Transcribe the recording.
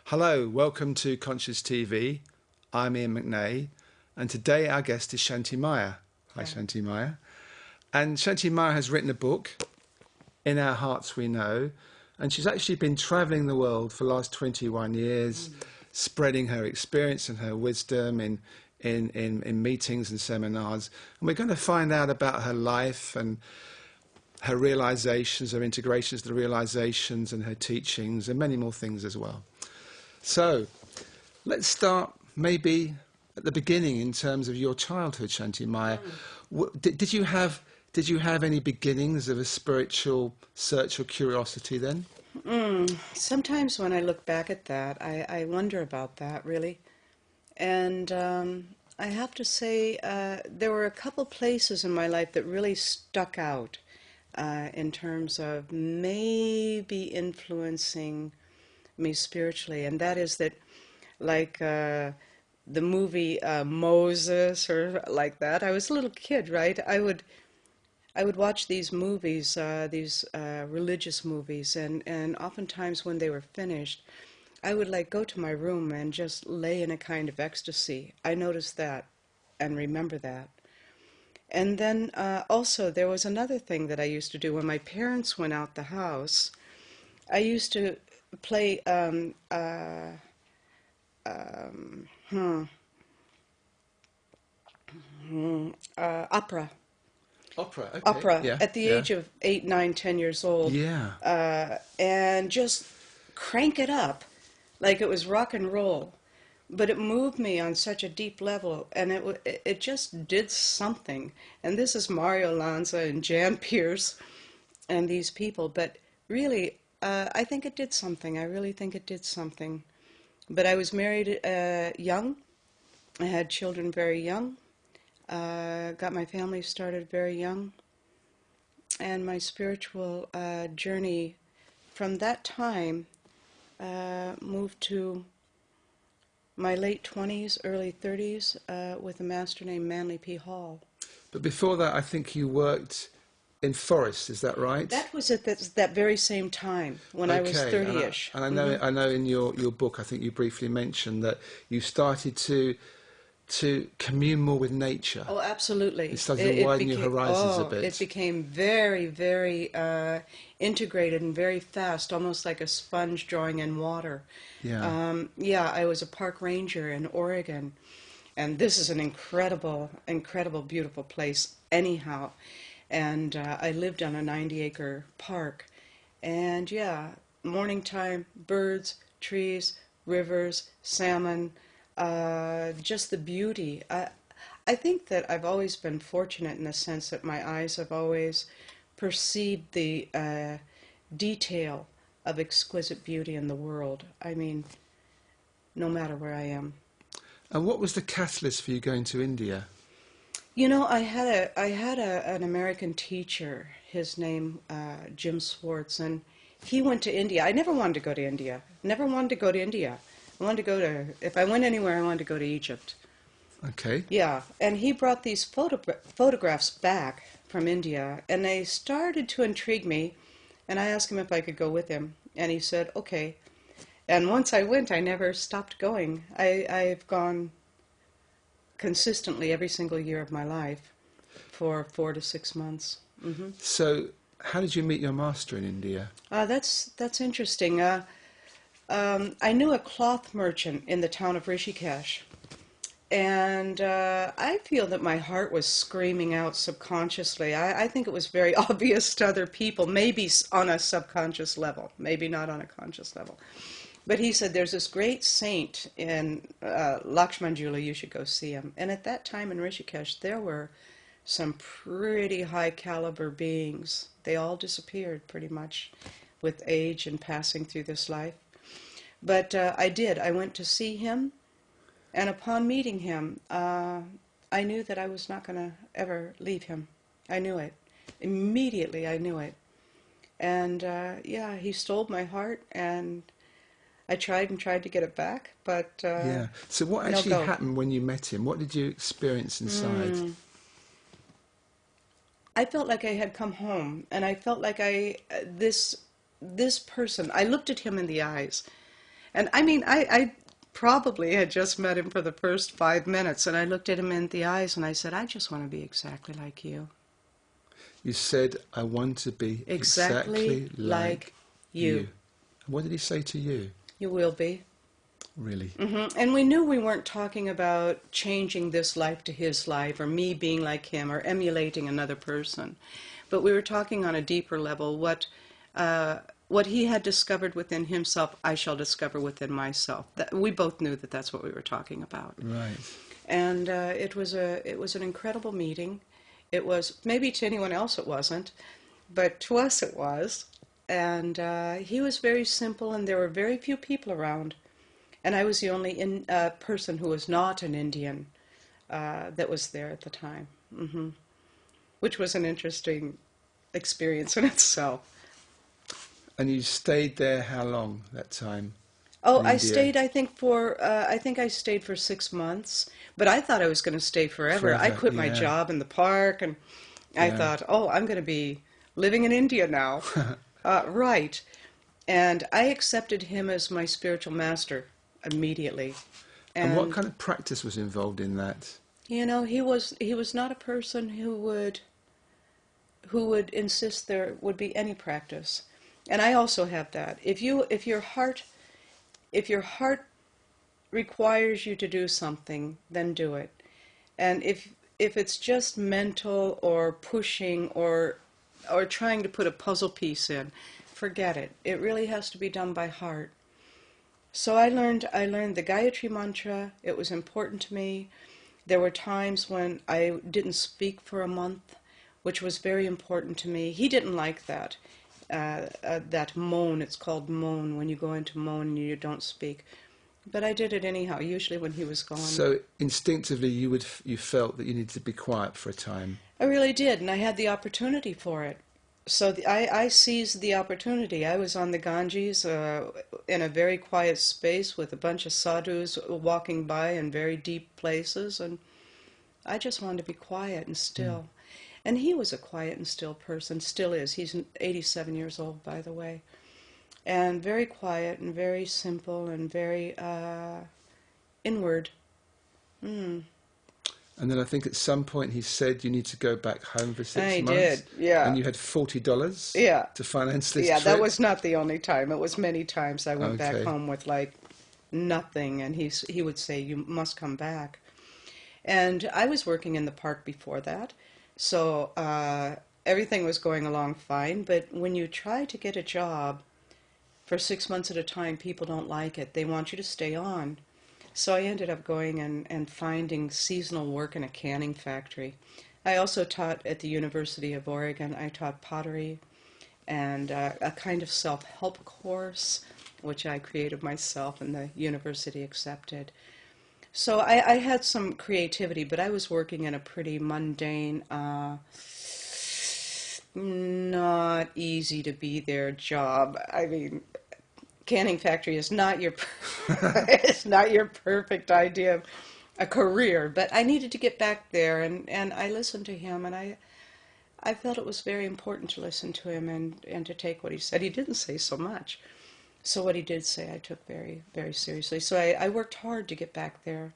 Hello, welcome to Conscious TV. I'm Iain McNay, and today our guest is ShantiMayi. Hi, ShantiMayi. And ShantiMayi has written a book, In Our Hearts We Know, and she's actually been travelling the world for the last 21 years, spreading her experience and her wisdom in meetings and seminars. And we're going to find out about her life and her realizations, her integrations, the realizations and her teachings, and many more things as well. So let's start maybe at the beginning in terms of your childhood, ShantiMayi. Did you have any beginnings of a spiritual search or curiosity then? Sometimes when I look back at that, I wonder about that, really. And I have to say, there were a couple places in my life that really stuck out in terms of maybe influencing me spiritually. And that is that, like the movie Moses or like that, I was a little kid, right? I would watch these movies, these religious movies, and oftentimes when they were finished, I would like go to my room and just lay in a kind of ecstasy. I noticed that and remember that. And then also there was another thing that I used to do when my parents went out the house. I used to play opera. Opera, okay. Opera Yeah, at the yeah. age of 8, 9, 10 years old, Yeah. and just crank it up like it was rock and roll. But it moved me on such a deep level, and it just did something. And this is Mario Lanza and Jan Pierce and these people. But really, I think it did something. I really think it did something. But I was married young. I had children very young. Got my family started very young. And my spiritual journey from that time moved to my late 20s, early 30s with a master named Manly P. Hall. But before that, I think you worked in forests, is that right? That was at that very same time when I was Okay, 30-ish. and I know in your book, I think you briefly mentioned that you started to commune more with nature. Oh, absolutely. It started to widen your horizons a It bit. became very, very integrated and very fast, almost like a sponge drawing in water. Yeah. I was a park ranger in Oregon, and this is an incredible, incredible, beautiful place anyhow. And I lived on a 90-acre park. And yeah, morning time, birds, trees, rivers, salmon, just the beauty. I think that I've always been fortunate in the sense that my eyes have always perceived the detail of exquisite beauty in the world. I mean, no matter where I am. And what was the catalyst for you going to India? You know, an American teacher. His name Jim Swartz, and he went to India. I never wanted to go to India. Never wanted to go to India. I wanted to go to. If I went anywhere, I wanted to go to Egypt. Okay. Yeah, and he brought these photographs back from India, and they started to intrigue me. And I asked him if I could go with him, and he said, "Okay." And once I went, I never stopped going. I've gone consistently every single year of my life for 4 to 6 months. So, how did you meet your master in India? That's interesting. I knew a cloth merchant in the town of Rishikesh, and I feel that my heart was screaming out subconsciously. I think it was very obvious to other people, maybe on a subconscious level, maybe not on a conscious level. But he said, there's this great saint in Lakshmanjula, you should go see him. And at that time in Rishikesh, there were some pretty high caliber beings. They all disappeared pretty much with age and passing through this life. But I did. I went to see him. And upon meeting him, I knew that I was not going to ever leave him. I knew it. Immediately I knew it. And yeah, he stole my heart, and I tried and tried to get it back, but Yeah. So what no actually go. happened when you met him? What did you experience inside? I felt like I had come home, and I felt like this person. I looked at him in the eyes, And I mean, I probably had just met him for the first 5 minutes, and I looked at him in the eyes and I said, I just want to be exactly like you. You said, I want to be exactly like you. What did he say to you? You will be. Really? And we knew we weren't talking about changing this life to his life, or me being like him, or emulating another person. But we were talking on a deeper level. What he had discovered within himself, I shall discover within myself. We both knew that that's what we were talking about. Right. And it was an incredible meeting. It was, maybe to anyone else it wasn't, but to us it was. And he was very simple, and there were very few people around. And I was the only person who was not an Indian that was there at the time, which was an interesting experience in itself. And you stayed there how long that time? Oh, I stayed, I think I stayed for 6 months, but I thought I was going to stay forever. I quit my job in the park, and I thought, oh, I'm going to be living in India now. Right. And I accepted him as my spiritual master immediately. And what kind of practice was involved in that? You know, he was not a person who would insist there would be any practice. And I also have that. If your heart requires you to do something, then do it. And if it's just mental or pushing or trying to put a puzzle piece in, forget it. It really has to be done by heart. So I learned the Gayatri Mantra. It was important to me. There were times when I didn't speak for a month, which was very important to me. He didn't like that. That moan, it's called moan, when you go into moan and you don't speak. But I did it anyhow, usually when he was gone. So instinctively you felt that you needed to be quiet for a time? I really did, and I had the opportunity for it. So I seized the opportunity. I was on the Ganges in a very quiet space with a bunch of sadhus walking by in very deep places, and I just wanted to be quiet and still. And he was a quiet and still person, still is. He's 87 years old, by the way. And very quiet and very simple and very inward. And then I think at some point he said you need to go back home for 6 months. I did, yeah. And you had $40 to finance this trip? Yeah, that was not the only time. It was many times I went back home with like nothing, and he would say, you must come back. And I was working in the park before that, so everything was going along fine. But when you try to get a job for 6 months at a time, people don't like it. They want you to stay on. So I ended up going and finding seasonal work in a canning factory. I also taught at the University of Oregon. I taught pottery and a kind of self-help course, which I created myself and the university accepted. So I had some creativity, but I was working in a pretty mundane, not easy to be there job. I mean, canning factory is not your it's not your perfect idea of a career, but I needed to get back there, and I listened to him, and I felt it was very important to listen to him and to take what he said. He didn't say so much, so what he did say I took very, very seriously. So I worked hard to get back there.